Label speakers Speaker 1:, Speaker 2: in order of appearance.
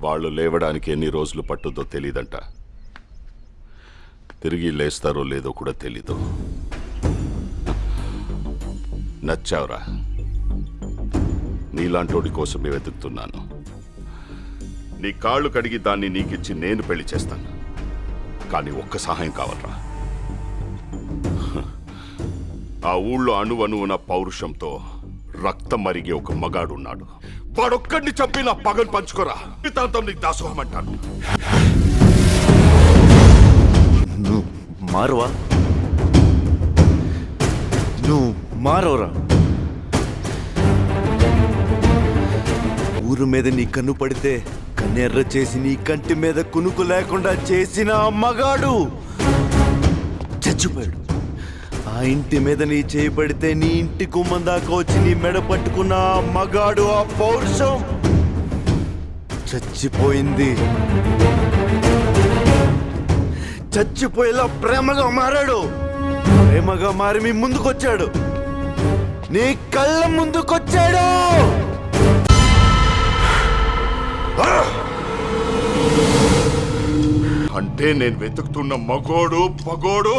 Speaker 1: వాళ్ళు లేవడానికి ఎన్ని రోజులు పట్టుద్దో తెలీదంట. తిరిగి లేస్తారో లేదో కూడా తెలీదు. నచ్చావురా, నీలాంటోడి కోసమే వెతుకుతున్నాను. నీ కాళ్ళు కడిగి దాన్ని నీకిచ్చి నేను పెళ్లి చేస్తాను. కానీ ఒక్క సహాయం కావాలరా. ఆ ఊళ్ళో అణువణువున పౌరుషంతో రక్తం మరిగే ఒక మగాడున్నాడు. వాడొక్కడిని చంపి నా పగను పంచుకోరా. జీవితాంతం నీకు దాసోహం అంటాను.
Speaker 2: నువ్వు మారువా? నువ్వు మారవరా? ఊరు మీద నీ కన్ను పడితే కన్నెర్ర చేసి నీ కంటి మీద కునుకు లేకుండా చేసిన మగాడు చచ్చిపోయాడు. ఆ ఇంటి మీద నీ చేయి పడితే నీ ఇంటి గుమ్మం దాకా వచ్చి నీ మెడ పట్టుకున్న ఆ మగాడు, ఆ పౌరుషం చచ్చిపోయింది. చచ్చిపోయేలా ప్రేమగా మారాడు. ప్రేమగా మారి మీ ముందుకొచ్చాడు. నీ కళ్ళ ముందుకొచ్చాడు.
Speaker 1: అంటే నేను వెతుకుతున్న మగోడు పగోడు